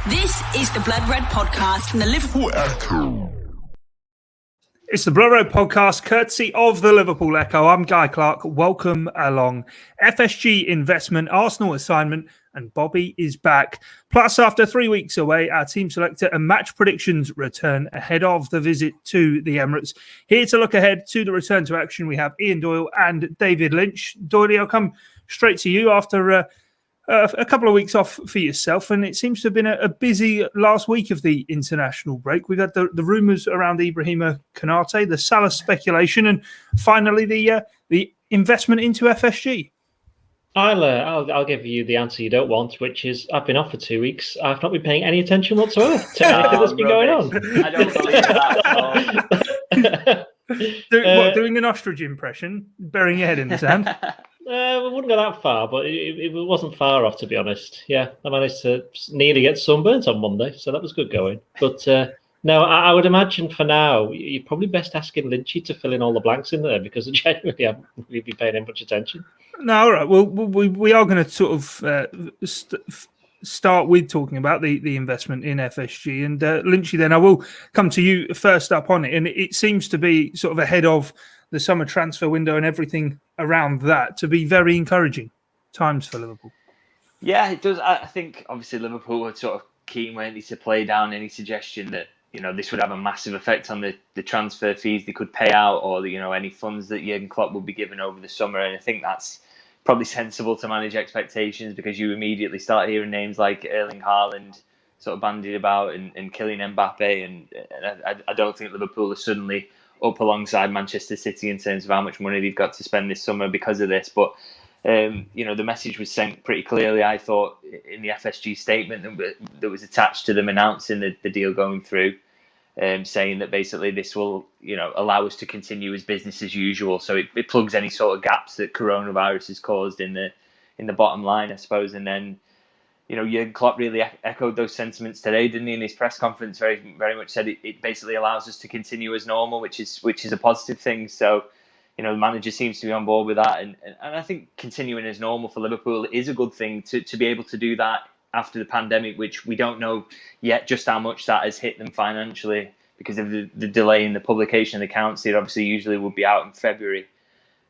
This is the Blood Red Podcast from the Liverpool Echo. It's the Blood Red Podcast, courtesy of the Liverpool Echo. I'm Guy Clarke. Welcome along. FSG investment, Arsenal assignment, and Bobby is back. Plus, after 3 weeks away, our team selector and match predictions return ahead of the visit to the Emirates. Here to look ahead to the return to action, we have Ian Doyle and David Lynch. Doyle, I'll come straight to you after a couple of weeks off for yourself, and it seems to have been a busy last week of the international break. We've had the rumours around Ibrahima Konate, the Salah speculation, and finally the investment into FSG. I'll give you the answer you don't want, which is I've been off for 2 weeks. I've not been paying any attention whatsoever to anything that's been going on. I don't believe that. Doing an ostrich impression, burying your head in the sand. We wouldn't go that far, but it wasn't far off, to be honest. Yeah, I managed to nearly get sunburnt on Monday, so that was good going. But no, I would imagine for now, you're probably best asking Lynchy to fill in all the blanks in there, because I genuinely haven't really been paying him much attention. No, all right. Well, we are going to sort of start with talking about the investment in FSG. And Lynchy, then I will come to you first up on it. And it seems to be sort of ahead of the summer transfer window and everything around that to be very encouraging times for Liverpool. Yeah, it does. I think obviously Liverpool were sort of keen, weren't they, to play down any suggestion that, you know, this would have a massive effect on the transfer fees they could pay out, or, you know, any funds that Jurgen Klopp would be given over the summer. And I think that's probably sensible to manage expectations, because you immediately start hearing names like Erling Haaland sort of bandied about and Kylian Mbappe. And I don't think Liverpool are suddenly up alongside Manchester City in terms of how much money they've got to spend this summer because of this. But, you know, the message was sent pretty clearly, I thought, in the FSG statement that was attached to them announcing the deal going through, saying that basically this will, you know, allow us to continue as business as usual. So it plugs any sort of gaps that coronavirus has caused in the bottom line, I suppose. And then, you know, Jurgen Klopp really echoed those sentiments today, didn't he? In his press conference, very, very much said it basically allows us to continue as normal, which is a positive thing. So, you know, the manager seems to be on board with that, and I think continuing as normal for Liverpool is a good thing to be able to do that after the pandemic, which we don't know yet just how much that has hit them financially because of the delay in the publication of the accounts. It obviously usually would be out in February,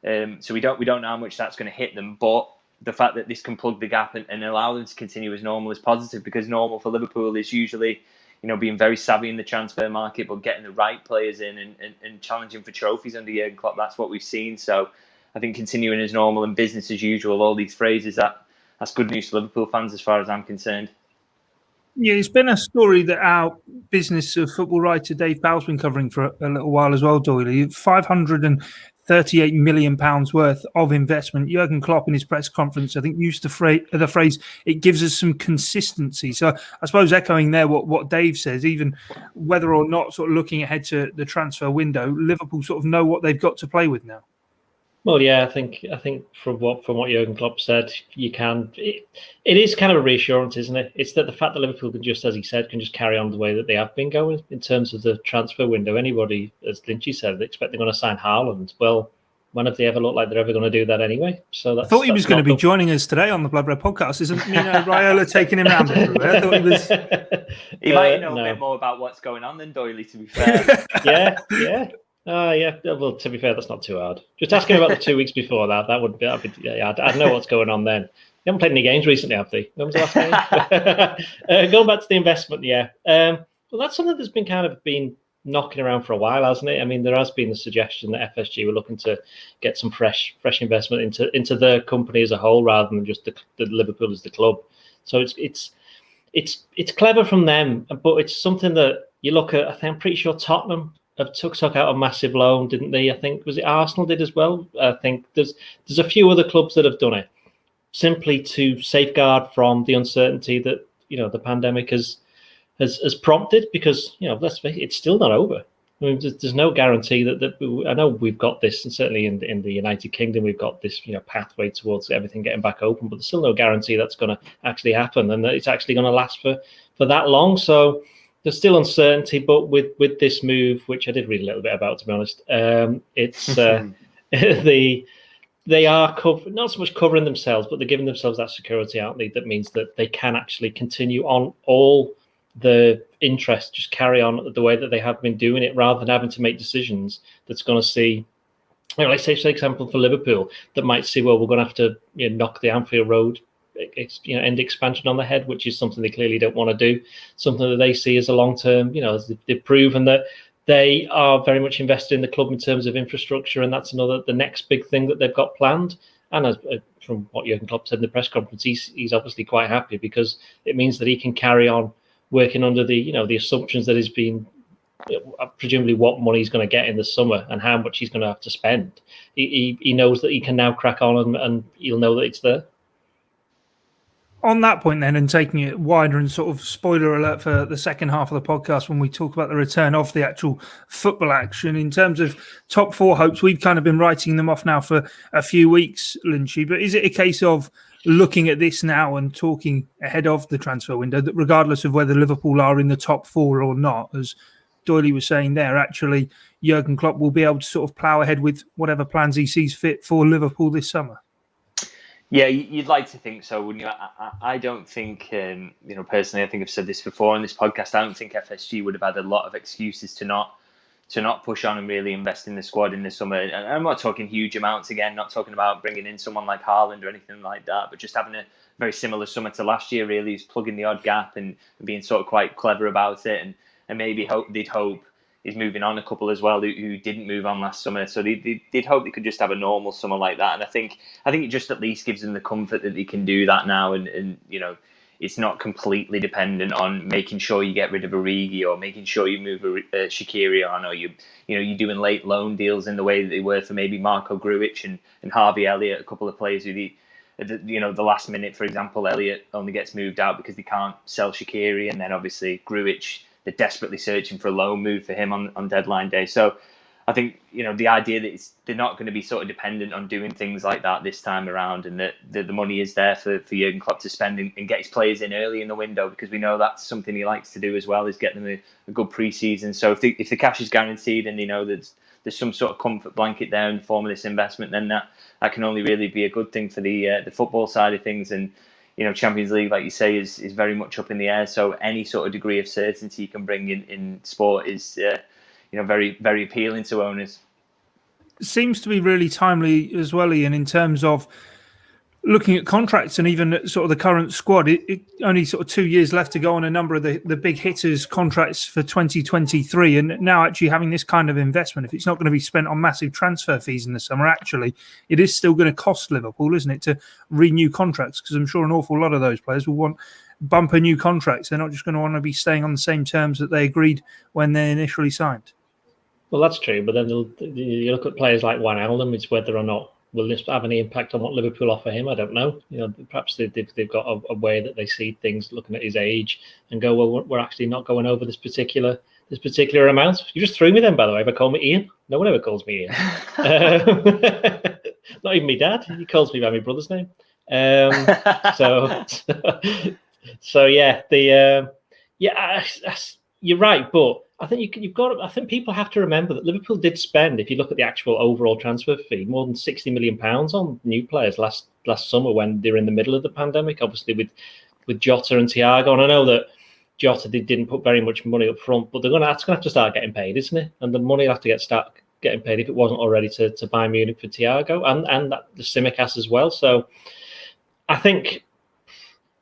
so we don't know how much that's going to hit them, but the fact that this can plug the gap and allow them to continue as normal is positive, because normal for Liverpool is usually, you know, being very savvy in the transfer market, but getting the right players in and challenging for trophies under Jurgen Klopp. That's what we've seen. So I think continuing as normal and business as usual, all these phrases, that's good news for Liverpool fans as far as I'm concerned. Yeah, it's been a story that our business of football writer Dave Powell's been covering for a little while as well, Doyle. 538 million pounds worth of investment. Jurgen Klopp in his press conference, I think, used the phrase, it gives us some consistency. So I suppose echoing there what Dave says, even whether or not sort of looking ahead to the transfer window, Liverpool sort of know what they've got to play with now. Well, yeah, I think from what Jurgen Klopp said, you can. It is kind of a reassurance, isn't it? It's that the fact that Liverpool can just, as he said, can just carry on the way that they have been going in terms of the transfer window. Anybody, as Lynchy said, they expect they're going to sign Haaland. Well, when have they ever looked like they're ever going to do that anyway? So I thought he was going to be joining us today on the Blood Red Podcast. Isn't Mino Raiola taking him around everywhere? I thought he was. He might know a bit more about what's going on than Doyley, to be fair. Yeah. Yeah. Well, to be fair, that's not too hard. Just asking about the 2 weeks before that. That'd be. I'd know what's going on then. They haven't played any games recently, have they? When was the last game? Going back to the investment, yeah. Well, that's something that's been knocking around for a while, hasn't it? I mean, there has been the suggestion that FSG were looking to get some fresh investment into the company as a whole, rather than just the Liverpool as the club. So it's clever from them, but it's something that you look at. I think I'm pretty sure Tottenham took out a massive loan, didn't they? I think was it Arsenal did as well. I think there's a few other clubs that have done it simply to safeguard from the uncertainty that, you know, the pandemic has prompted, because, you know, let's face it, it's still not over. I mean, there's no guarantee that I know we've got this, and certainly in the United Kingdom we've got this, you know, pathway towards everything getting back open, but there's still no guarantee that's going to actually happen and that it's actually going to last for that long. So there's still uncertainty, but with this move, which I did read a little bit about, to be honest, it's they are not so much covering themselves, but they're giving themselves that security, aren't they? That means that they can actually continue on all the interest just carry on the way that they have been doing it, rather than having to make decisions that's going to see, let's say, for example, for Liverpool, that might see, well, we're going to have to knock the Anfield Road end expansion on the head, which is something they clearly don't want to do, something that they see as a long-term, they've proven that they are very much invested in the club in terms of infrastructure, and that's the next big thing that they've got planned. And as from what Jurgen Klopp said in the press conference, he's obviously quite happy, because it means that he can carry on working under the assumptions that has been presumably what money he's going to get in the summer and how much he's going to have to spend. He knows that he can now crack on, and he'll know that it's there. On that point then, and taking it wider, and sort of spoiler alert for the second half of the podcast when we talk about the return of the actual football action, in terms of top four hopes, we've kind of been writing them off now for a few weeks, Lynchy, but is it a case of looking at this now and talking ahead of the transfer window, that regardless of whether Liverpool are in the top four or not, as Doyle was saying there, actually Jurgen Klopp will be able to sort of plough ahead with whatever plans he sees fit for Liverpool this summer? Yeah, you'd like to think so, wouldn't you? I don't think, personally, I think I've said this before on this podcast, I don't think FSG would have had a lot of excuses to not push on and really invest in the squad in the summer. And I'm not talking huge amounts again, not talking about bringing in someone like Haaland or anything like that, but just having a very similar summer to last year, really, is plugging the odd gap and being sort of quite clever about it. And maybe they'd hope is moving on a couple as well who didn't move on last summer. So they'd hope they could just have a normal summer like that. And I think it just at least gives them the comfort that they can do that now. And it's not completely dependent on making sure you get rid of Origi or making sure you move Shaqiri on, or you're doing late loan deals in the way that they were for maybe Marco Grujic and Harvey Elliott, a couple of players who the last minute, for example, Elliott only gets moved out because they can't sell Shaqiri, and then obviously Grujic, they're desperately searching for a loan move for him on deadline day. So I think, the idea that they're not going to be sort of dependent on doing things like that this time around, and that the money is there for Jurgen Klopp to spend and get his players in early in the window, because we know that's something he likes to do as well, is get them a good pre-season. So if the cash is guaranteed and there's some sort of comfort blanket there in the form of this investment, then that can only really be a good thing for the football side of things. And Champions League, like you say, is very much up in the air. So any sort of degree of certainty you can bring in sport is, very, very appealing to owners. Seems to be really timely as well, Ian, in terms of looking at contracts and even sort of the current squad. It only sort of 2 years left to go on a number of the big hitters' contracts for 2023, and now actually having this kind of investment, if it's not going to be spent on massive transfer fees in the summer, actually it is still going to cost Liverpool, isn't it, to renew contracts, because I'm sure an awful lot of those players will want bumper new contracts. They're not just going to want to be staying on the same terms that they agreed when they initially signed. Well, that's true, but then you look at players like Wijnaldum, it's whether or not will this have any impact on what Liverpool offer him? I don't know. Perhaps they've got a way that they see things, looking at his age, and go, well, we're actually not going over this particular amount. You just threw me then, by the way, by calling me Ian. No one ever calls me Ian. Not even my dad. He calls me by my brother's name. So yeah, you're right, but I think I think people have to remember that Liverpool did spend, if you look at the actual overall transfer fee, more than £60 million on new players last summer when they were in the middle of the pandemic, obviously with Jota and Thiago. And I know that Jota didn't put very much money up front, but they're going to have to start getting paid, isn't it? And the money will have to start getting paid if it wasn't already to Bayern Munich for Thiago and the Tsimikas as well. So I think,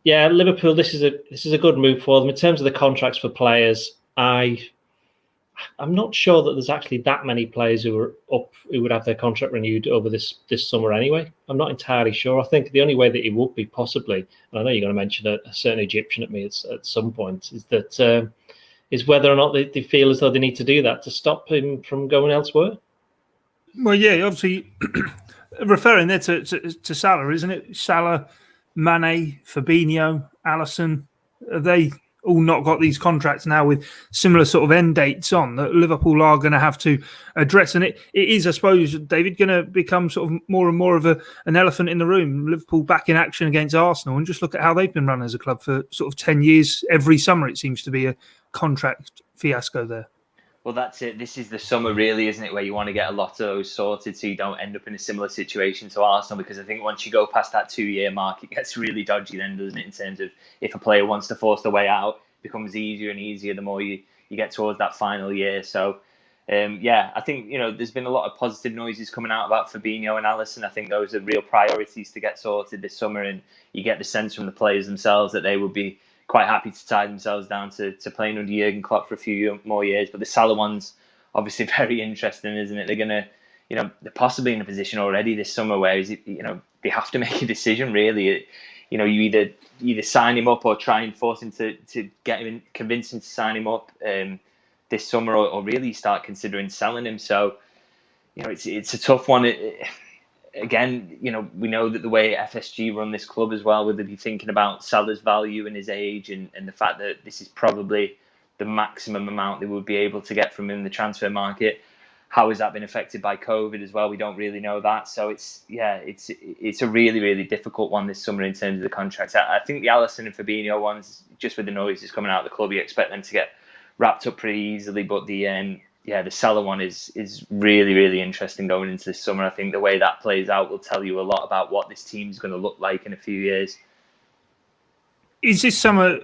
yeah, Liverpool, this is a good move for them in terms of the contracts for players. I'm not sure that there's actually that many players who would have their contract renewed over this summer anyway. I'm not entirely sure. I think the only way that it would be possibly, and I know you're going to mention a certain Egyptian at me at some point, is that is whether or not they feel as though they need to do that to stop him from going elsewhere. Well, yeah, obviously referring there to Salah, isn't it? Salah, Mane, Fabinho, Alisson, they all not got these contracts now with similar sort of end dates on that Liverpool are going to have to address. And it is, I suppose, David, going to become sort of more and more of an elephant in the room. Liverpool back in action against Arsenal, and just look at how they've been run as a club for sort of 10 years. Every summer it seems to be a contract fiasco there. Well, that's it. This is the summer, really, isn't it, where you want to get a lot of those sorted so you don't end up in a similar situation to Arsenal, because I think once you go past that 2-year mark, it gets really dodgy then, doesn't it, in terms of if a player wants to force their way out, becomes easier and easier the more you get towards that final year. So, I think, there's been a lot of positive noises coming out about Fabinho and Alisson. I think those are real priorities to get sorted this summer, and you get the sense from the players themselves that they would be quite happy to tie themselves down to playing under Jurgen Klopp for a few more years. But the Salah one's obviously very interesting, isn't it? They're going to, they're possibly in a position already this summer where they have to make a decision, really. You either sign him up or try and force him to get him, convince him to sign him up this summer, or really start considering selling him. So, it's a tough one. Again, we know that the way FSG run this club as well, would they be thinking about Salah's value and his age and the fact that this is probably the maximum amount they would be able to get from him in the transfer market? How has that been affected by COVID as well? We don't really know that. So it's a really, really difficult one this summer in terms of the contracts. I think the Alisson and Fabinho ones, just with the noises coming out of the club, you expect them to get wrapped up pretty easily. But the Salah one is really, really interesting going into this summer. I think the way that plays out will tell you a lot about what this team's going to look like in a few years. Is this summer,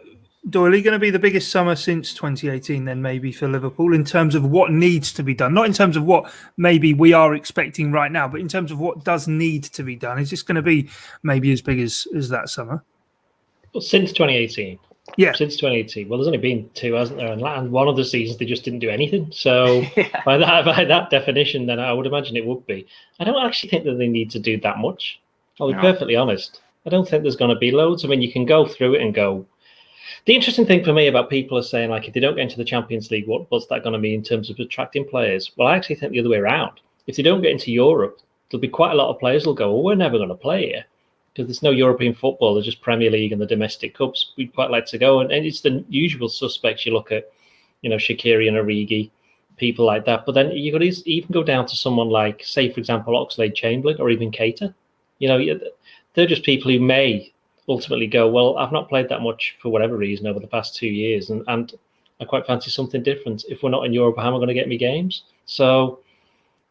Doyle, going to be the biggest summer since 2018 then, maybe, for Liverpool, in terms of what needs to be done? Not in terms of what maybe we are expecting right now, but in terms of what does need to be done. Is this going to be maybe as big as that summer? Well, since 2018. Yeah. Since 2018. Well, there's only been two, hasn't there? And one of the seasons, they just didn't do anything. So by that definition, then I would imagine it would be. I don't actually think that they need to do that much. I'll be perfectly honest. I don't think there's going to be loads. I mean, you can go through it and go. The interesting thing for me about people are saying, like, if they don't get into the Champions League, what's that going to mean in terms of attracting players? Well, I actually think the other way around. If they don't get into Europe, there'll be quite a lot of players who'll go, well, we're never going to play here, because there's no European football. There's just Premier League and the domestic cups. We'd quite like to go. And it's the usual suspects. You look at, Shaqiri and Origi, people like that. But then you could even go down to someone like, say, for example, Oxlade-Chamberlain or even Keita. They're just people who may ultimately go, well, I've not played that much for whatever reason over the past 2 years. And I quite fancy something different. If we're not in Europe, how am I going to get me games? So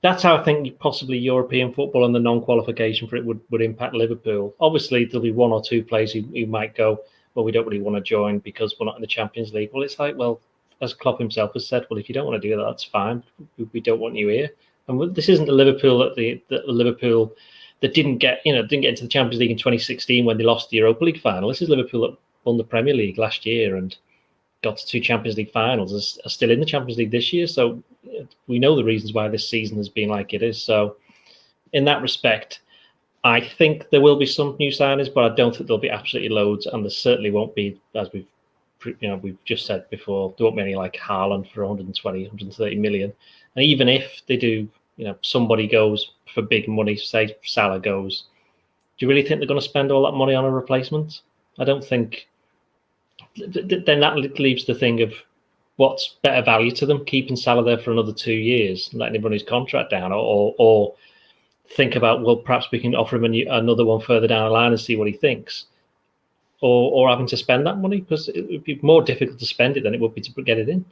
that's how I think possibly European football and the non-qualification for it would impact Liverpool. Obviously, there'll be one or two players who might go, well, we don't really want to join because we're not in the Champions League. Well, it's like, well, as Klopp himself has said, well, if you don't want to do that, that's fine. We don't want you here. And this isn't the Liverpool that didn't get into the Champions League in 2016 when they lost the Europa League final. This is Liverpool that won the Premier League last year and got to 2 Champions League finals, are still in the Champions League this year. So we know the reasons why this season has been like it is. So in that respect, I think there will be some new signings, but I don't think there'll be absolutely loads. And there certainly won't be, as we've just said before, there won't be any like Haaland for 120, 130 million. And even if they do, somebody goes for big money, say Salah goes, do you really think they're going to spend all that money on a replacement? I don't think. Then that leaves the thing of what's better value to them, keeping Salah there for another 2 years, letting him run his contract down, or think about, well, perhaps we can offer him another one further down the line and see what he thinks, or having to spend that money, because it would be more difficult to spend it than it would be to get it in.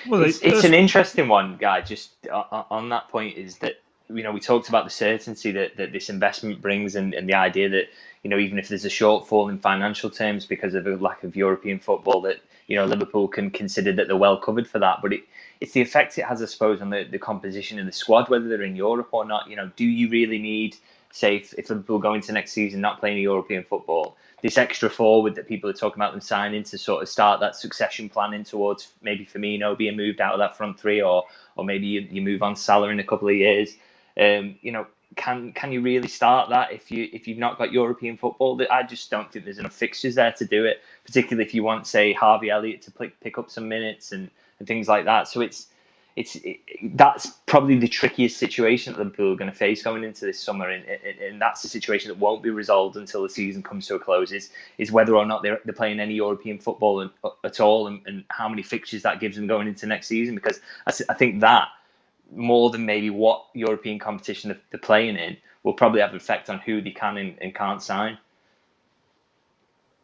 Well, it's an interesting one, Guy. Just on that point is that, we talked about the certainty that this investment brings and the idea that, even if there's a shortfall in financial terms because of a lack of European football, that, Liverpool can consider that they're well covered for that. But it's the effect it has, I suppose, on the composition of the squad, whether they're in Europe or not. Do you really need, say, if Liverpool go into next season not playing European football, this extra forward that people are talking about them signing to sort of start that succession planning towards maybe Firmino being moved out of that front three, or maybe you move on Salah in a couple of years? Can you really start that if you've not got European football? I just don't think there's enough fixtures there to do it, particularly if you want, say, Harvey Elliott to pick up some minutes and things like that. So that's probably the trickiest situation that Liverpool are going to face going into this summer, and that's the situation that won't be resolved until the season comes to a close. Is whether or not they're playing any European football at all, and how many fixtures that gives them going into next season. Because I think that, more than maybe what European competition they're playing in, will probably have an effect on who they can and can't sign.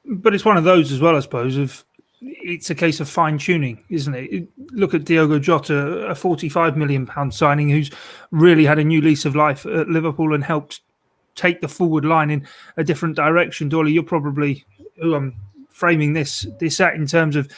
But it's one of those as well, I suppose, of it's a case of fine-tuning, isn't it? Look at Diogo Jota, a £45 million signing who's really had a new lease of life at Liverpool and helped take the forward line in a different direction. Doyle, you're probably, who I'm framing this out in terms of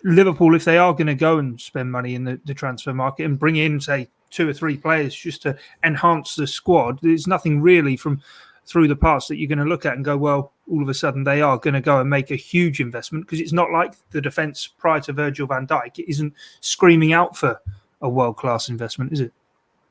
Liverpool, if they are going to go and spend money in the transfer market and bring in, say, 2 or 3 players just to enhance the squad, there's nothing really from through the past that you're going to look at and go, well, all of a sudden they are going to go and make a huge investment, because it's not like the defence prior to Virgil van Dijk. It isn't screaming out for a world-class investment, is it?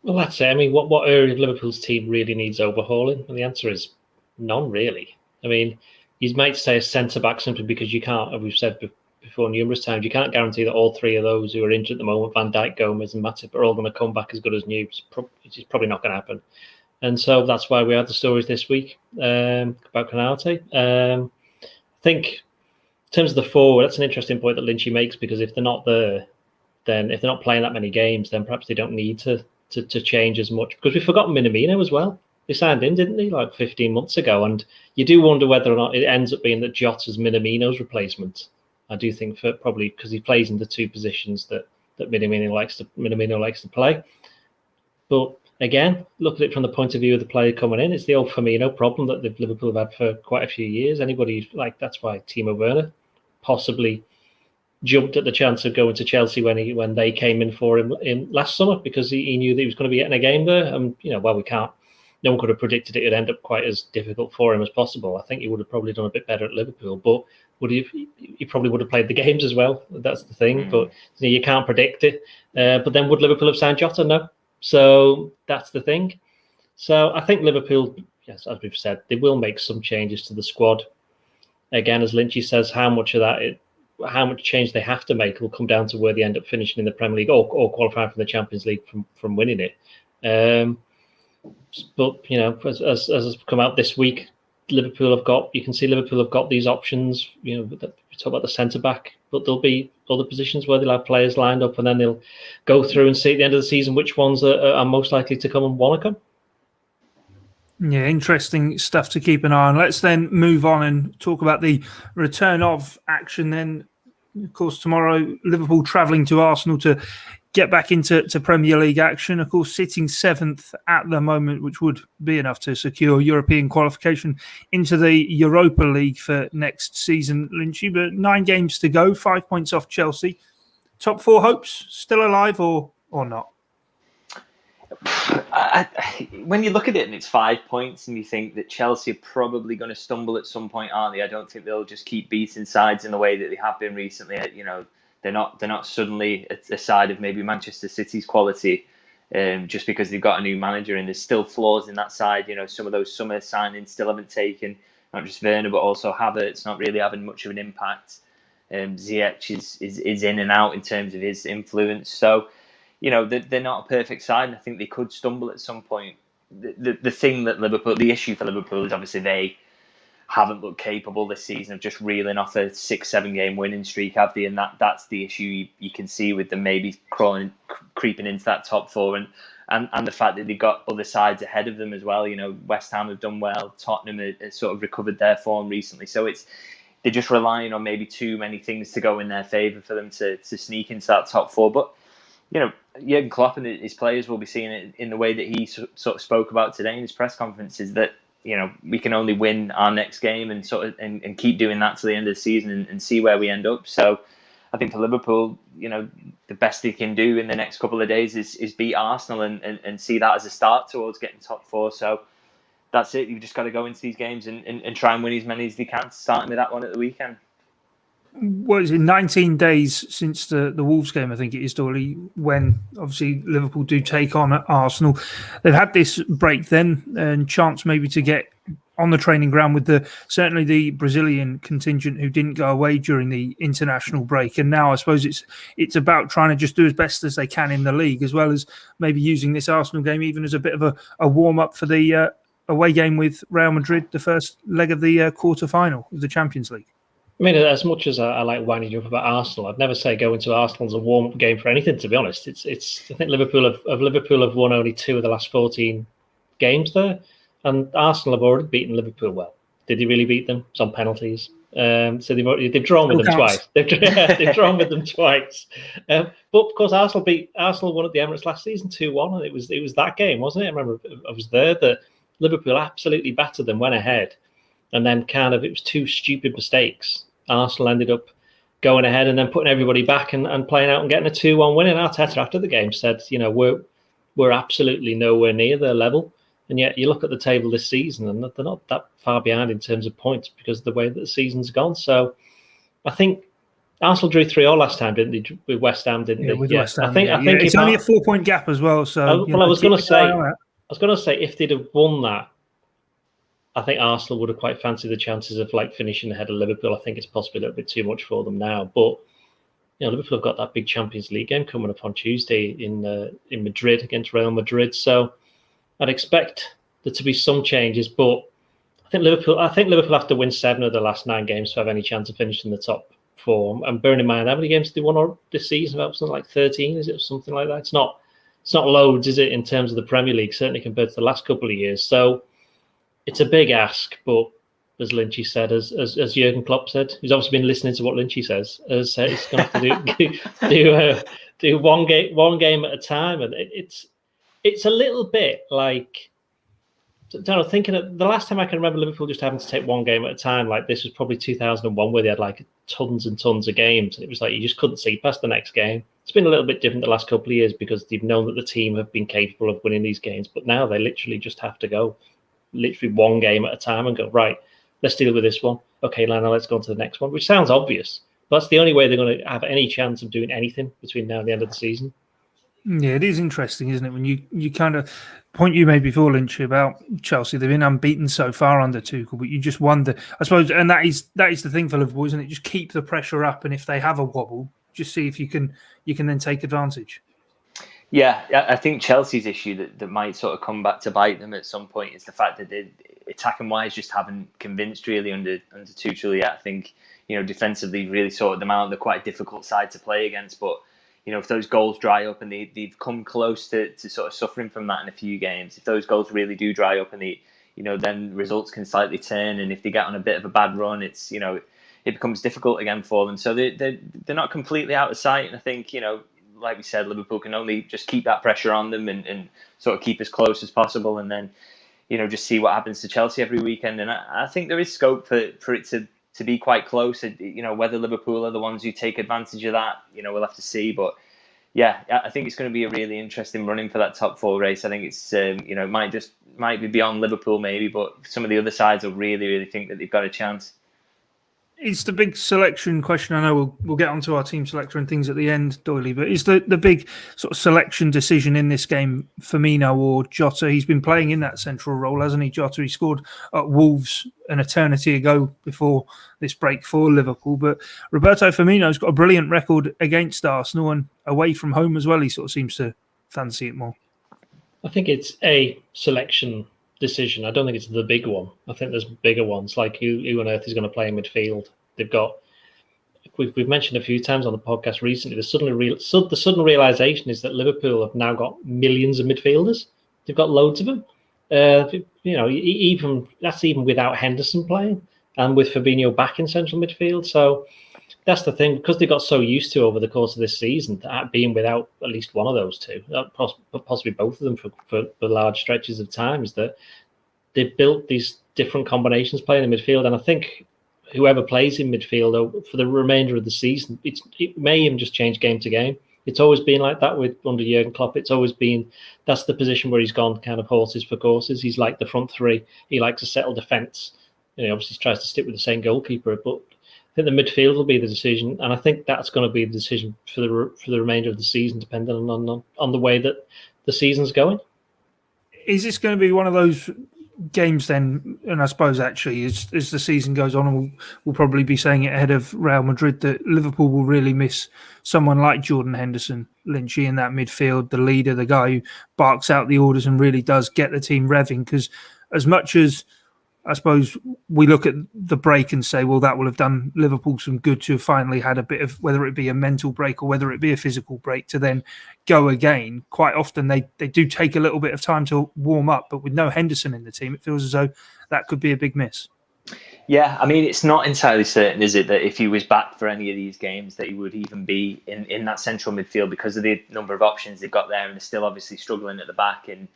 Well, that's it. I mean, what area of Liverpool's team really needs overhauling? And the answer is none, really. I mean, you might say a centre-back simply because you can't, as we've said before numerous times, you can't guarantee that all 3 of those who are injured at the moment, Van Dijk, Gomez and Matip, are all going to come back as good as new. It's probably not going to happen. And so that's why we had the stories this week about Canate. I think in terms of the forward, that's an interesting point that Lynchy makes, because if they're not there, then if they're not playing that many games, then perhaps they don't need to change as much. Because we've forgotten Minamino as well. They signed him, didn't they, like 15 months ago? And you do wonder whether or not it ends up being that Jota's Minamino's replacement. I do think probably because he plays in the 2 positions that Minamino likes to play. But again, look at it from the point of view of the player coming in. It's the old Firmino problem that Liverpool have had for quite a few years. That's why Timo Werner possibly jumped at the chance of going to Chelsea when they came in for him in last summer, because he knew that he was going to be getting a game there. And we can't. No one could have predicted it would end up quite as difficult for him as possible. I think he would have probably done a bit better at Liverpool, but he probably would have played the games as well. That's the thing. But you can't predict it. But then would Liverpool have signed Jota? No. So that's the thing. So I think Liverpool, yes, as we've said, they will make some changes to the squad. Again, as Lynchy says, how much change they have to make will come down to where they end up finishing in the Premier League or qualifying for the Champions League from winning it. But as has come out this week, Liverpool have got these options. We talk about the centre back, but there'll be other positions where they'll have players lined up, and then they'll go through and see at the end of the season which ones are most likely to come and want to come. Yeah, interesting stuff to keep an eye on. Let's then move on and talk about the return of action. Then, of course, tomorrow Liverpool travelling to Arsenal to get back into Premier League action. Of course, sitting 7th at the moment, which would be enough to secure European qualification into the Europa League for next season, Lynchy. But 9 games to go, 5 points off Chelsea. Top 4 hopes still alive or not? When you look at it and it's 5 points and you think that Chelsea are probably going to stumble at some point, aren't they? I don't think they'll just keep beating sides in the way that they have been recently. They're not suddenly at the side of maybe Manchester City's quality just because they've got a new manager, and there's still flaws in that side. Some of those summer signings still haven't taken, not just Werner but also Havertz not really having much of an impact. Ziyech is in and out in terms of his influence. So, they're not a perfect side, and I think they could stumble at some point. The thing that the issue for Liverpool is obviously they haven't looked capable this season of just reeling off a 6-7 game winning streak, have they? And that's the issue you can see with them maybe creeping into that top 4, and the fact that they've got other sides ahead of them as well. West Ham have done well, Tottenham have sort of recovered their form recently, so they're just relying on maybe too many things to go in their favour for them to sneak into that top 4. But Jurgen Klopp and his players will be seeing it in the way that he sort of spoke about today in his press conferences, that we can only win our next game and and keep doing that to the end of the season and see where we end up. So I think for Liverpool, the best they can do in the next couple of days is beat Arsenal and see that as a start towards getting top 4. So that's it. You've just got to go into these games and try and win as many as they can, starting with that one at the weekend. What is it, 19 days since the Wolves game, I think it is, Doyle, when obviously Liverpool do take on Arsenal. They've had this break then and chance maybe to get on the training ground with certainly the Brazilian contingent who didn't go away during the international break. And now I suppose it's about trying to just do as best as they can in the league, as well as maybe using this Arsenal game even as a bit of a warm-up for the away game with Real Madrid, the first leg of the quarter-final of the Champions League. I mean, as much as I like winding up about Arsenal, I'd never say go into Arsenal as a warm-up game for anything, to be honest. It's I think Liverpool have won only 2 of the last 14 games there, and Arsenal have already beaten Liverpool well. Did they really beat them? It's on penalties. So they've drawn with them twice. They've drawn with them twice. But of course, Arsenal won at the Emirates last season 2-1, and it was that game, wasn't it? I remember I was there. That Liverpool absolutely battered them, went ahead, and then it was 2 stupid mistakes Arsenal ended up going ahead and then putting everybody back and playing out and getting a 2-1 win. And Arteta after the game said, we're absolutely nowhere near their level. And yet you look at the table this season and they're not that far behind in terms of points because of the way that the season's gone. So I think Arsenal drew 3-3 last time, didn't they? With West Ham, didn't they? With West Ham. I think it's only a 4-point gap as well. So I was going to say if they'd have won that, I think Arsenal would have quite fancied the chances of finishing ahead of Liverpool. I think it's possibly a little bit too much for them now, but Liverpool have got that big Champions League game coming up on Tuesday in Madrid against Real Madrid. So I'd expect there to be some changes, but I think Liverpool have to win 7 of the last 9 games to have any chance of finishing the top 4. And bearing in mind how many games they won this season, about something like 13, is it, something like that? It's not loads, is it, in terms of the Premier League, certainly compared to the last couple of years. So it's a big ask, but as Lynchy said, as Jurgen Klopp said, he's obviously been listening to what Lynchy says. As said, he's going to have to do one game at a time, and it's a little bit like, I don't know, thinking of the last time I can remember Liverpool just having to take one game at a time like this was probably 2001, where they had tons and tons of games, and it was you just couldn't see past the next game. It's been a little bit different the last couple of years because they've known that the team have been capable of winning these games, but now they literally just have to go literally one game at a time and go, right, let's deal with this one. Okay, now let's go on to the next one, which sounds obvious, but that's the only way they're going to have any chance of doing anything between now and the end of the season. Yeah, it is interesting, isn't it? When you kind of point you made before, Lynch, about Chelsea, they've been unbeaten so far under Tuchel, but you just wonder, I suppose, and that is the thing for Liverpool, isn't it? Just keep the pressure up, and if they have a wobble, just see if you can then take advantage. Yeah, I think Chelsea's issue that might sort of come back to bite them at some point is the fact that they, attacking wise, just haven't convinced really under Tuchel yet. I think defensively really sorted them out. They're quite a difficult side to play against, but if those goals dry up and they've come close to sort of suffering from that in a few games, if those goals really do dry up and then results can slightly turn, and if they get on a bit of a bad run, it's it becomes difficult again for them. So they're not completely out of sight, and I think like we said, Liverpool can only just keep that pressure on them and sort of keep as close as possible, and then just see what happens to Chelsea every weekend. And I think there is scope for it to be quite close. Whether Liverpool are the ones who take advantage of that, we'll have to see. But yeah, I think it's going to be a really interesting running for that top 4 race. I think it's it might be beyond Liverpool maybe, but some of the other sides will really, really think that they've got a chance. It's the big selection question. I know we'll get onto our team selector and things at the end, Doyley, but is the big sort of selection decision in this game Firmino or Jota? He's been playing in that central role, hasn't he, Jota? He scored at Wolves an eternity ago before this break for Liverpool, but Roberto Firmino's got a brilliant record against Arsenal and away from home as well. He sort of seems to fancy it more. I think it's a selection decision. I don't think it's the big one. I think there's bigger ones, like who on earth is going to play in midfield. They've got, we've mentioned a few times on the podcast recently, the sudden realization is that Liverpool have now got millions of midfielders. They've got loads of them. Even without Henderson playing and with Fabinho back in central midfield. So that's the thing, because they got so used to over the course of this season being without at least one of those two, possibly both of them for large stretches of time, is that they've built these different combinations playing in midfield. And I think whoever plays in midfield for the remainder of the season, it may even just change game to game. It's always been like that under Jurgen Klopp. It's always been, that's the position where he's gone kind of horses for courses. He's like the front three. He likes a settled defence. Obviously tries to stick with the same goalkeeper, but I think the midfield will be the decision, and I think that's going to be the decision for the remainder of the season, depending on the way that the season's going. Is this going to be one of those games then? And I suppose actually, as the season goes on, and we'll probably be saying it ahead of Real Madrid, that Liverpool will really miss someone like Jordan Henderson, Lynchy in that midfield, the leader, the guy who barks out the orders and really does get the team revving. Because as much as I suppose we look at the break and say, well, that will have done Liverpool some good to have finally had a bit of, whether it be a mental break or whether it be a physical break, to then go again. Quite often they do take a little bit of time to warm up, but with no Henderson in the team, it feels as though that could be a big miss. Yeah, I mean, it's not entirely certain, is it, that if he was back for any of these games that he would even be in that central midfield because of the number of options they've got there, and they're still obviously struggling at the back. And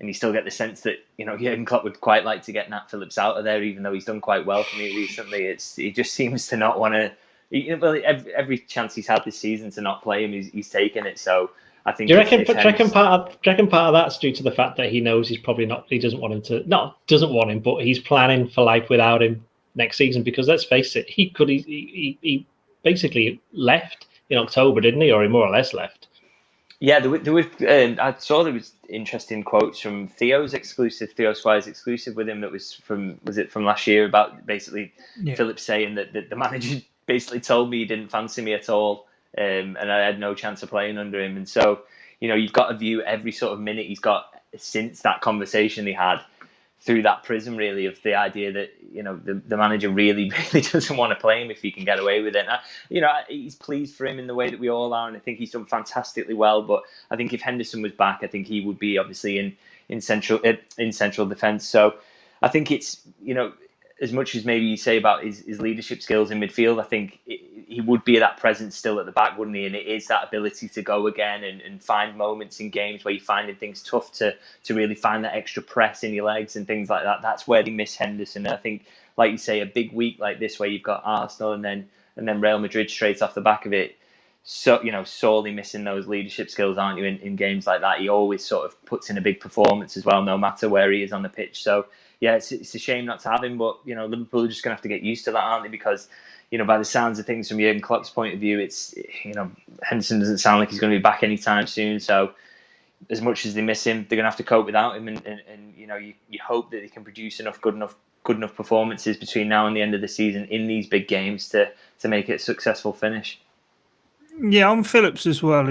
and you still get the sense that Jurgen Klopp would quite like to get Nat Phillips out of there, even though he's done quite well for me recently. He just seems to not want to. Every chance he's had this season to not play him, he's taken it. So I think. Do you reckon part of that's due to the fact that he knows he's probably not? He doesn't want him to. Not doesn't want him, but he's planning for life without him next season. Because let's face it, he basically left in October, didn't he? Or he more or less left. Yeah, there was. I saw there was interesting quotes from Theo Squire's exclusive with him. That was from last year about basically Phillips saying that the manager basically told me he didn't fancy me at all, and I had no chance of playing under him. And so, you've got to view every sort of minute he's got since that conversation he had through that prism, really, of the idea that the manager really doesn't want to play him if he can get away with it. He's pleased for him in the way that we all are, and I think he's done fantastically well. But I think if Henderson was back, I think he would be obviously in central defence. So I think it's as much as maybe you say about his leadership skills in midfield, I think he would be that presence still at the back, wouldn't he? And it is that ability to go again and find moments in games where you're finding things tough to really find that extra press in your legs and things like that. That's where they miss Henderson. And I think, like you say, a big week like this where you've got Arsenal and then Real Madrid straight off the back of it, so sorely missing those leadership skills, aren't you, in games like that? He always sort of puts in a big performance as well, no matter where he is on the pitch. So yeah, it's a shame not to have him, but Liverpool are just going to have to get used to that, aren't they? Because by the sounds of things from Jurgen Klopp's point of view, it's Henderson doesn't sound like he's going to be back anytime soon. So as much as they miss him, they're going to have to cope without him, and you hope that they can produce good enough performances between now and the end of the season in these big games to make it a successful finish. Yeah, on Phillips as well.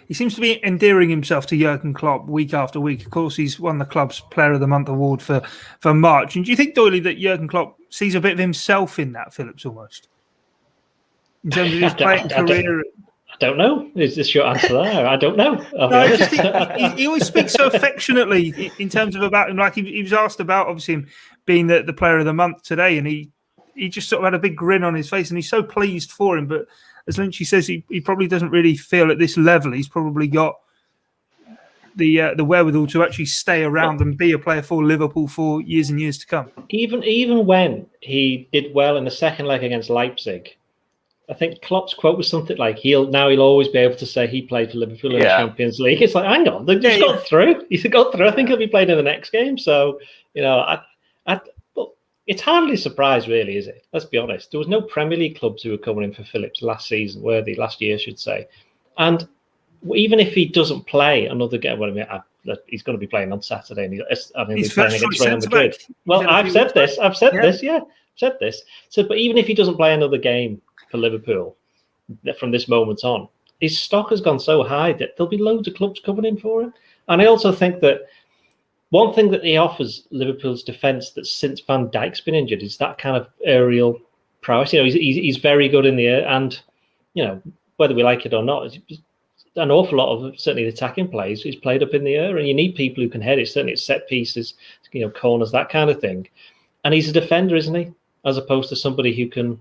He seems to be endearing himself to Jurgen Klopp week after week. Of course, he's won the club's Player of the Month award for March. And do you think, Doyle, that Jurgen Klopp sees a bit of himself in that Phillips almost? In terms of his playing career? I don't know. Is this your answer there? I don't know. He always speaks so affectionately in terms of about him. Like he was asked about, obviously, him being the Player of the Month today, and he just sort of had a big grin on his face, and he's so pleased for him. But as Lynchy says, he probably doesn't really feel at this level he's probably got the wherewithal to actually stay around and be a player for Liverpool for years and years to come. Even when he did well in the second leg against Leipzig, I think Klopp's quote was something like, he'll always be able to say he played for Liverpool in the Champions League. It's like, hang on, they've just got through. He's got through. I think he'll be playing in the next game. So, it's hardly a surprise, really, is it? Let's be honest. There was no Premier League clubs who were coming in for Phillips last season, were they? Last year, I should say. And even if he doesn't play another game, he's going to be playing on Saturday. And he's playing against Real Madrid. Well, I've said this. So, but even if he doesn't play another game for Liverpool from this moment on, his stock has gone so high that there'll be loads of clubs coming in for him. And I also think that one thing that he offers Liverpool's defence that since Van Dijk's been injured is that kind of aerial prowess. He's very good in the air, and whether we like it or not, an awful lot of certainly the attacking plays is played up in the air, and you need people who can head it. Certainly, it's set pieces, corners, that kind of thing. And he's a defender, isn't he? As opposed to somebody who can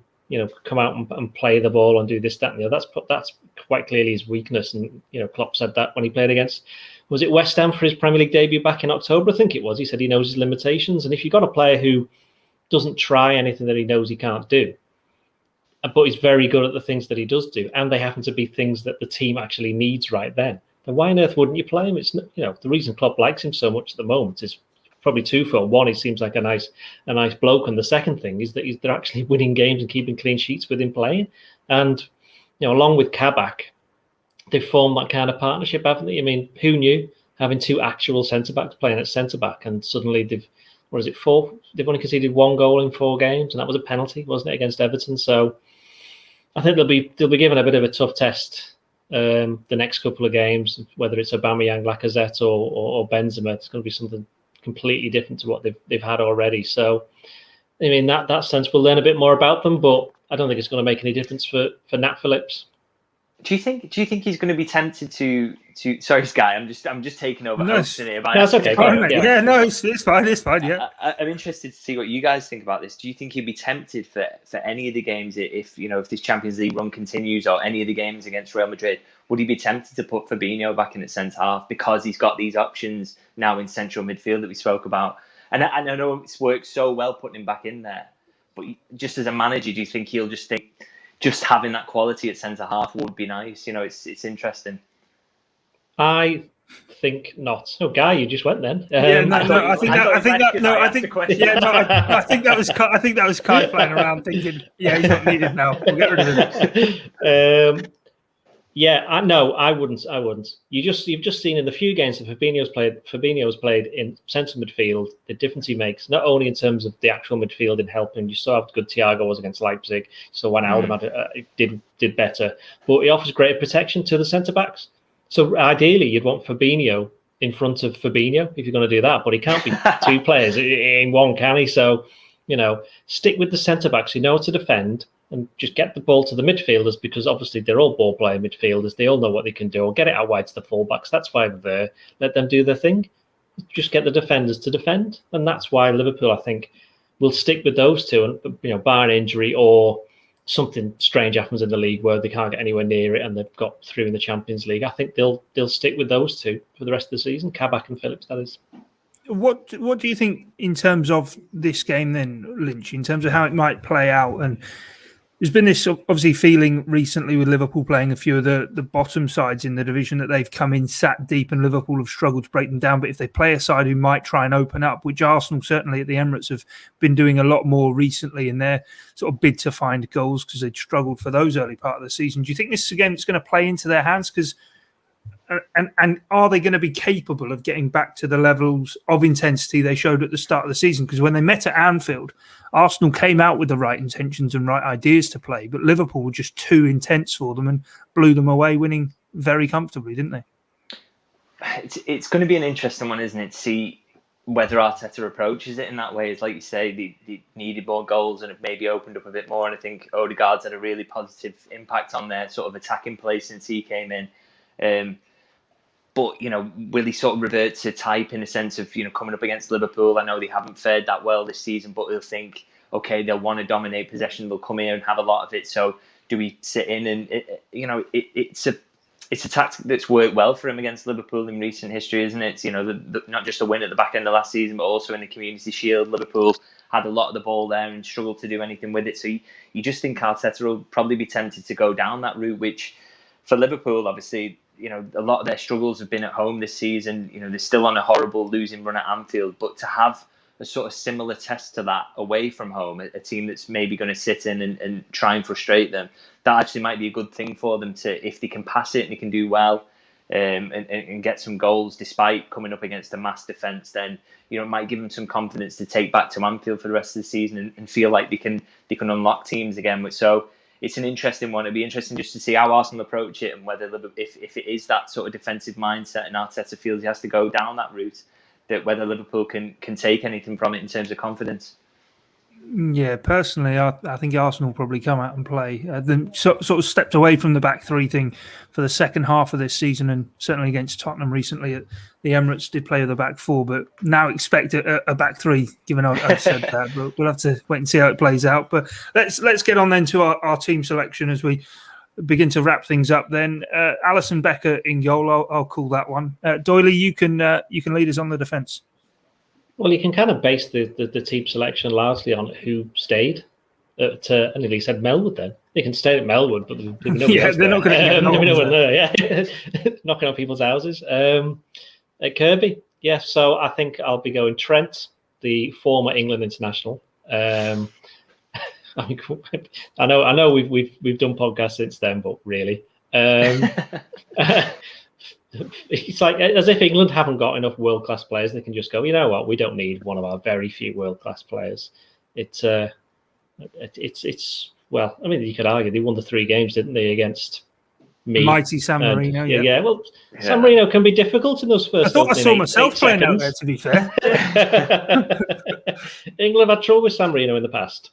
come out and play the ball and do this, that, and the other. That's quite clearly his weakness. And Klopp said that when he played against. Was it West Ham for his Premier League debut back in October? I think it was. He said he knows his limitations. And if you've got a player who doesn't try anything that he knows he can't do, but he's very good at the things that he does do, and they happen to be things that the team actually needs right then why on earth wouldn't you play him? It's the reason Klopp likes him so much at the moment is probably twofold. One, he seems like a nice bloke, and the second thing is that they're actually winning games and keeping clean sheets with him playing. And along with Kabak, they've formed that kind of partnership, haven't they? I mean, who knew having two actual centre-backs playing at centre-back, and suddenly they've only conceded 1 goal in 4 games, and that was a penalty, wasn't it, against Everton? So I think they'll be given a bit of a tough test the next couple of games, whether it's Aubameyang, Lacazette or Benzema. It's going to be something completely different to what they've had already. So, I mean, that sense, we'll learn a bit more about them, but I don't think it's going to make any difference for Nat Phillips. Do you think he's going to be tempted to? Sorry, Sky, I'm just taking over hosting here. That's okay. Yeah, no, it's fine. It's fine. Yeah, I'm interested to see what you guys think about this. Do you think he'd be tempted for any of the games if this Champions League run continues, or any of the games against Real Madrid? Would he be tempted to put Fabinho back in at centre half because he's got these options now in central midfield that we spoke about? And I know it's worked so well putting him back in there, but just as a manager, do you think he'll just think just having that quality at centre half would be nice? It's interesting. I think not. Oh, Guy, you just went then. I think that was Kai flying around thinking, yeah, he's not needed now. We'll get rid of him. I wouldn't. You've just seen in the few games that Fabinho's played in centre midfield, the difference he makes, not only in terms of the actual midfield and helping. You saw how good Thiago was against Leipzig. So when Alden did better, but he offers greater protection to the centre backs. So ideally, you'd want Fabinho in front of Fabinho if you're going to do that, but he can't be two players in one, can he? So, stick with the centre backs who know how to defend and just get the ball to the midfielders, because obviously they're all ball player midfielders. They all know what they can do, or get it out wide to the fullbacks. That's why they're there. Let them do their thing. Just get the defenders to defend. And that's why Liverpool, I think, will stick with those two, and bar an injury or something strange happens in the league where they can't get anywhere near it and they've got through in the Champions League. I think they'll stick with those two for the rest of the season. Kabak and Phillips, that is. What do you think in terms of this game then, Lynch, in terms of how it might play out? And there's been this obviously feeling recently with Liverpool playing a few of the bottom sides in the division that they've come in sat deep and Liverpool have struggled to break them down. But if they play a side who might try and open up, which Arsenal certainly at the Emirates have been doing a lot more recently in their sort of bid to find goals because they'd struggled for those early part of the season. Do you think this again is going to play into their hands? Because and are they going to be capable of getting back to the levels of intensity they showed at the start of the season? Because when they met at Anfield, Arsenal came out with the right intentions and right ideas to play, but Liverpool were just too intense for them and blew them away, winning very comfortably, didn't they? It's going to be an interesting one, isn't it, to see whether Arteta approaches it in that way. It's like you say, they needed more goals and have maybe opened up a bit more, and I think Odegaard's had a really positive impact on their sort of attacking play since he came in. But, will he sort of revert to type in a sense of, coming up against Liverpool? I know they haven't fared that well this season, but he'll think, okay, they'll want to dominate possession. They'll come here and have a lot of it. So do we sit in? And, it's a tactic that's worked well for him against Liverpool in recent history, isn't it? Not just a win at the back end of last season, but also in the Community Shield. Liverpool had a lot of the ball there and struggled to do anything with it. So you just think Arteta will probably be tempted to go down that route, which for Liverpool, obviously, a lot of their struggles have been at home this season. They're still on a horrible losing run at Anfield, but to have a sort of similar test to that away from home, a team that's maybe going to sit in and try and frustrate them, that actually might be a good thing for them to, if they can pass it and they can do well and get some goals despite coming up against a mass defence, then it might give them some confidence to take back to Anfield for the rest of the season and feel like they can unlock teams again. So it's an interesting one. It'd be interesting just to see how Arsenal approach it and whether, if it is that sort of defensive mindset and Arteta feels he has to go down that route, that whether Liverpool can take anything from it in terms of confidence. Yeah, personally, I think Arsenal will probably come out and play. They sort of stepped away from the back three thing for the second half of this season, and certainly against Tottenham recently at the Emirates did play with the back four, but now expect a back three, given I've said that. But we'll have to wait and see how it plays out. But let's get on then to our team selection as we begin to wrap things up then. Alisson Becker in goal, I'll call that one. Doyle, you can lead us on the defence. Well, you can kind of base the team selection largely on who stayed at, I nearly said Melwood then. They can stay at Melwood, but they're not going to no one there. Yeah, knocking on people's houses. At Kirby, yeah. So I think I'll be going Trent, the former England international. I know we've done podcasts since then, but really. It's like as if England haven't got enough world-class players. They can just go, you know what? We don't need one of our very few world-class players. It's well, I mean, you could argue they won the 3 games, didn't they, against me? Mighty San Marino. Yeah. Well, San Marino can be difficult in those first. I thought I saw myself playing out there, to be fair. England have had trouble with San Marino in the past.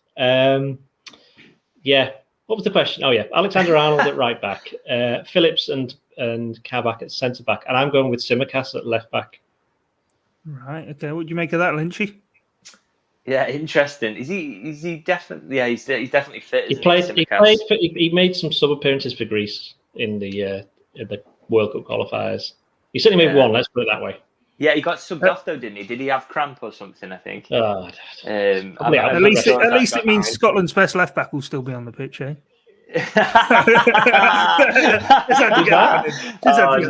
What was the question? Oh yeah, Alexander Arnold at right back, Phillips and Kabak at centre back, and I'm going with Tsimikas at left back. Right. Okay. What do you make of that, Lynchy? Yeah, interesting. Is he definitely? Yeah, he's definitely fit. He made some sub appearances for Greece in the World Cup qualifiers. He certainly made one. Let's put it that way. Yeah, he got subbed off though, didn't he? Did he have cramp or something? I think. At least it means Scotland's best left back will still be on the pitch, eh?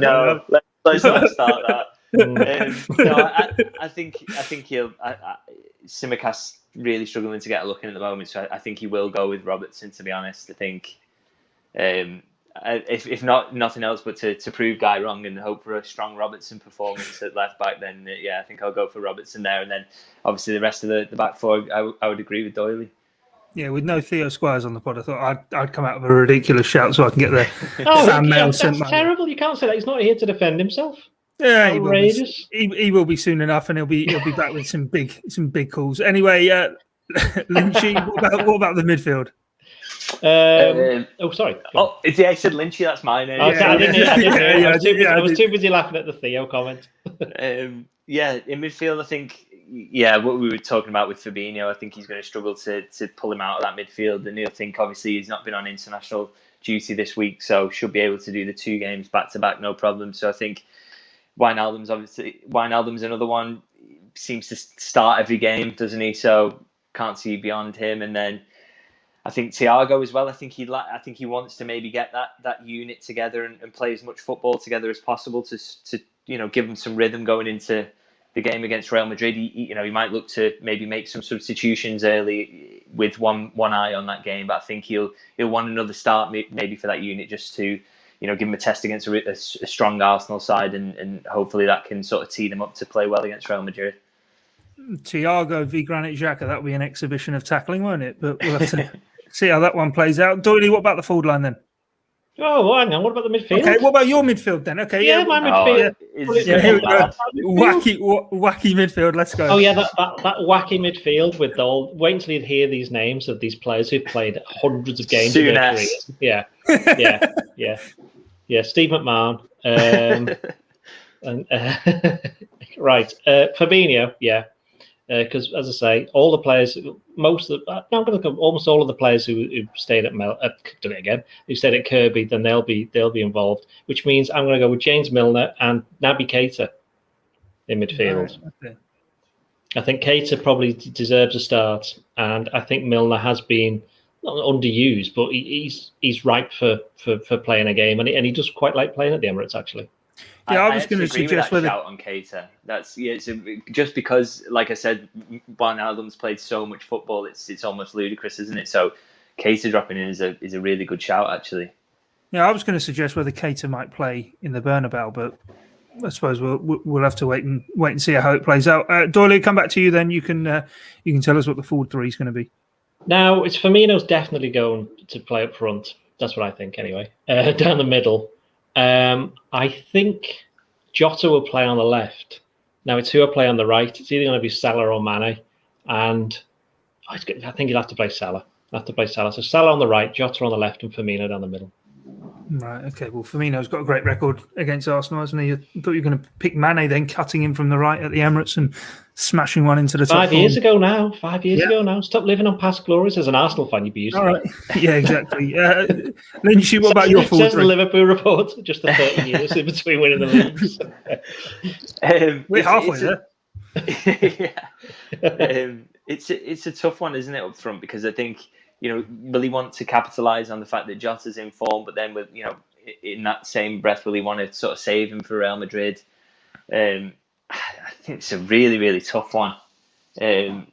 No, let's not start that. I think he'll. Tsimikas really struggling to get a look in at the moment, so I think he will go with Robertson. To be honest, I think if not nothing else, but to prove Guy wrong and hope for a strong Robertson performance at left back, then I think I'll go for Robertson there, and then obviously the rest of the back four, I would agree with Doyle. Yeah, with no Theo Squires on the pod, I thought I'd come out with a ridiculous shout so I can get the fan mail sent. That's terrible. You can't say that. He's not here to defend himself. Yeah, he will be soon enough, and he'll be back with some big calls. Anyway, Lynchy, what about the midfield? Sorry. I said Lynchy. That's my name. I didn't hear. I was too busy laughing at the Theo comment. In midfield, I think. Yeah, what we were talking about with Fabinho, I think he's going to struggle to pull him out of that midfield. And I think obviously he's not been on international duty this week, so should be able to do the 2 games back to back, no problem. So I think. Wijnaldum's another one. Seems to start every game, doesn't he? So can't see beyond him. And then I think Thiago as well. I think he wants to maybe get that unit together and play as much football together as possible to give him some rhythm going into the game against Real Madrid. He might look to maybe make some substitutions early with one eye on that game. But I think he'll want another start maybe for that unit just to. Give him a test against a strong Arsenal side, and hopefully that can sort of tee them up to play well against Real Madrid. Thiago v Granit Xhaka, that'll be an exhibition of tackling, won't it? But we'll have to see how that one plays out. Doyley, what about the forward line then? Oh, hang on. What about the midfield? Okay, what about your midfield then? Okay, yeah, my midfield. Here we go. Wacky midfield. Let's go. Oh yeah, that wacky midfield with wait until you hear these names of these players who've played hundreds of games in their careers. Yeah. Steve McMahon. Right. Fabinho. Yeah. Because as I say, all the players, almost all of the players who stayed at who stayed at Kirby, then they'll be involved. Which means I'm going to go with James Milner and Naby Keita in midfield. Right, okay. I think Keita probably deserves a start, and I think Milner has been not underused, but he's ripe for playing a game, and he does quite like playing at the Emirates actually. Yeah, I was going to suggest whether shout on Keita. That's just because, like I said, Wijnaldum's played so much football. It's almost ludicrous, isn't it? So Keita dropping in is a really good shout, actually. Yeah, I was going to suggest whether Keita might play in the Bernabeu, but I suppose we'll have to wait and see how it plays out. Doyle, come back to you then. You can tell us what the forward 3 is going to be. Now, it's Firmino's definitely going to play up front. That's what I think, anyway. Down the middle. I think Jota will play on the left. Now it's who will play on the right. It's either going to be Salah or Mane, and I think he'll have to play Salah. So Salah on the right, Jota on the left, and Firmino down the middle. Right. Okay. Well, Firmino's got a great record against Arsenal, hasn't he? I thought you were going to pick Mane, then cutting him from the right at the Emirates and smashing one into the top. 5 years ago now. Stop living on past glories. As an Arsenal fan, you'd be used to it. Right. Yeah, exactly. Lynchy, what about your forward? Says the Liverpool report. Just the 30 years in between winning the leagues. We're halfway there. It's a tough one, isn't it, up front? Because I think will he want to capitalise on the fact that Jota's in form, but then in that same breath, will he want to sort of save him for Real Madrid? I think it's a really, really tough one. I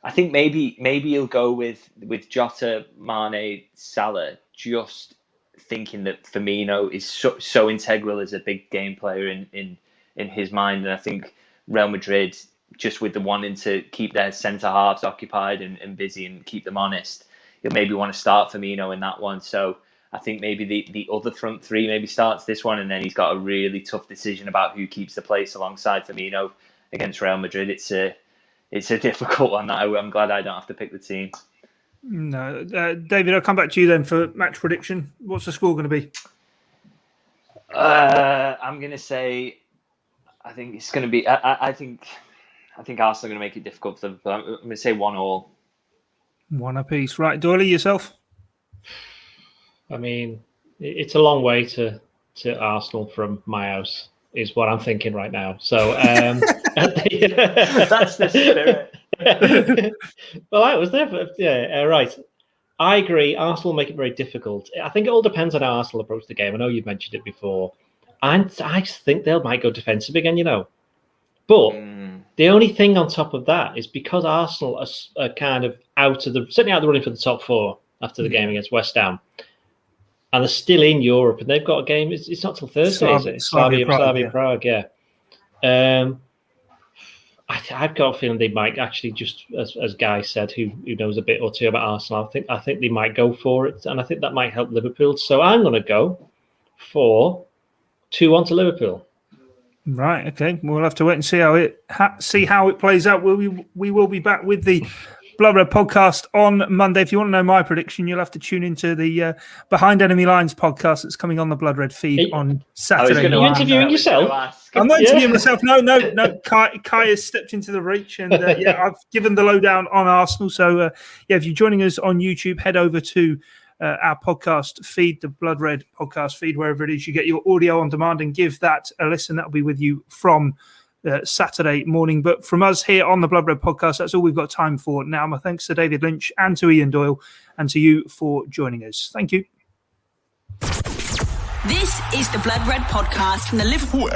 think maybe he'll go with Jota, Mane, Salah, just thinking that Firmino is so integral as a big game player in his mind, and I think Real Madrid, just with the wanting to keep their centre halves occupied and busy and keep them honest, you'll maybe want to start Firmino in that one. So I think maybe the other front 3 maybe starts this one, and then he's got a really tough decision about who keeps the place alongside Firmino against Real Madrid. It's a difficult one. I'm glad I don't have to pick the team. No. David, I'll come back to you then for match prediction. What's the score going to be? I'm going to say, I think it's going to be. I think Arsenal are going to make it difficult for them. But I'm going to say 1-1. 1 apiece. Right, Doyle, yourself? I mean, it's a long way to Arsenal from my house, is what I'm thinking right now. So that's the spirit. Well, I was there. Right. I agree. Arsenal make it very difficult. I think it all depends on how Arsenal approach the game. I know you've mentioned it before. And I think they might go defensive again, But the only thing on top of that is because Arsenal are kind of certainly out of the running for the top 4 after the game against West Ham. And they're still in Europe, and they've got a game. It's not till Thursday, is it? Slavia Prague, yeah. I've got a feeling they might actually just, as Guy said, who knows a bit or two about Arsenal. I think they might go for it, and I think that might help Liverpool. So I'm going to go for 2-1 to Liverpool. Right. Okay. We'll have to wait and see how it plays out. We will be back with the Blood Red podcast on Monday. If you want to know my prediction, you'll have to tune into the Behind Enemy Lines podcast that's coming on the Blood Red feed on Saturday. Are you interviewing yourself? I'm not interviewing myself. No. Kai has stepped into the reach, and I've given the lowdown on Arsenal. So if you're joining us on YouTube, head over to our podcast feed, the Blood Red podcast feed, wherever it is you get your audio on demand, and give that a listen. That'll be with you from Saturday morning. But from us here on the Blood Red podcast, that's all we've got time for now. My thanks to David Lynch and to Ian Doyle, and to you for joining us. Thank you. This is the Blood Red podcast from the Liverpool